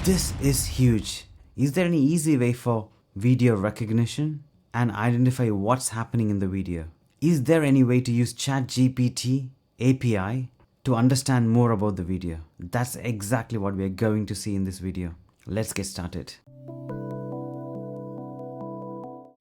This is huge. Is there any easy way for video recognition and identify what's happening in the video? Is there any way to use ChatGPT API to understand more about the video? That's exactly what we are going to see in this video. Let's get started.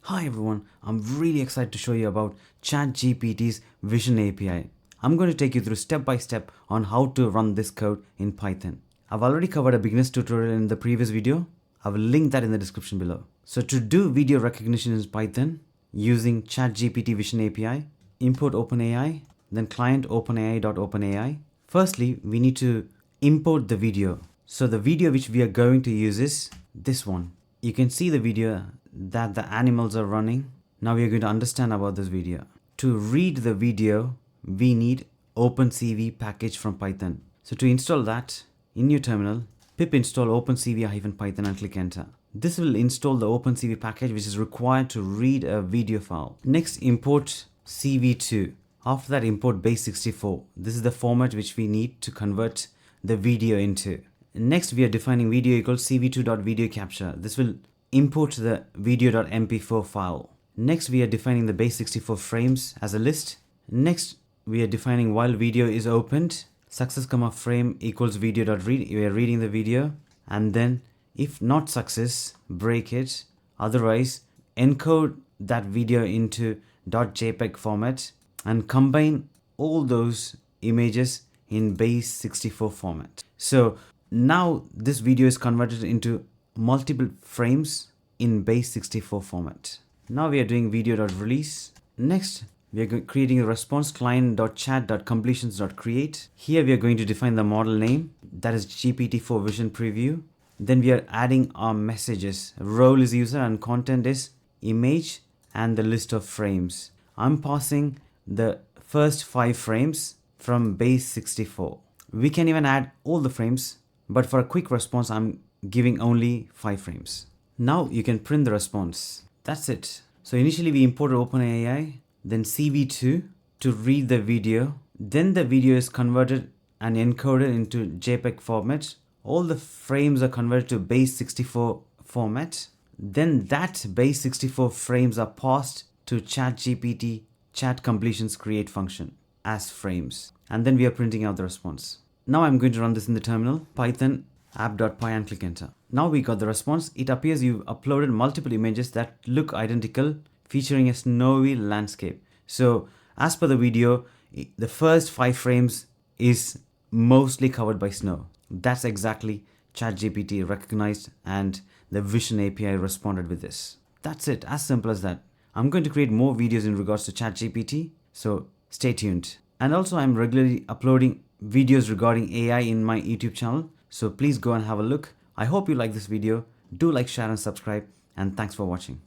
Hi everyone, I'm really excited to show you about ChatGPT's Vision API. I'm going to take you through step by step on how to run this code in Python. I've already covered a beginner's tutorial in the previous video. I will link that in the description below. So to do video recognition in Python using ChatGPT Vision API, import OpenAI, then client OpenAI.OpenAI. Firstly, we need to import the video. So the video which we are going to use is this one. You can see the video that the animals are running. Now we are going to understand about this video. To read the video, we need OpenCV package from Python. So to install that, in your terminal, pip install opencv-python and click enter. This will install the OpenCV package which is required to read a video file. Next, import CV2. After that, import base64. This is the format which we need to convert the video into. Next, we are defining video equals cv2.video capture. This will import the video.mp4 file. Next, we are defining the base64 frames as a list. Next, we are defining while video is opened, success comma frame equals video.read. We are reading the video, and then if not success, break it. Otherwise, encode that video into .jpeg format and combine all those images in base64 format. So now this video is converted into multiple frames in base64 format. Now we are doing video.release. Next, we are creating a response client.chat.completions.create. Here we are going to define the model name, that is GPT-4 Vision Preview. Then we are adding our messages. Role is user and content is image and the list of frames. I'm passing the first 5 frames from base64. We can even add all the frames, but for a quick response, I'm giving only 5 frames. Now you can print the response. That's it. So initially we imported OpenAI, then CV2 to read the video. Then the video is converted and encoded into JPEG format. All the frames are converted to base64 format. Then that base64 frames are passed to ChatGPT chat completions create function as frames. And then we are printing out the response. Now I'm going to run this in the terminal, Python app.py and click enter. Now we got the response. It appears you've uploaded multiple images that look identical, featuring a snowy landscape. So as per the video, the first 5 frames is mostly covered by snow. That's exactly ChatGPT recognized, and the Vision API responded with this. That's it, as simple as that. I'm going to create more videos in regards to ChatGPT, so stay tuned. And also I'm regularly uploading videos regarding AI in my YouTube channel, so please go and have a look. I hope you like this video. Do like, share and subscribe, and thanks for watching.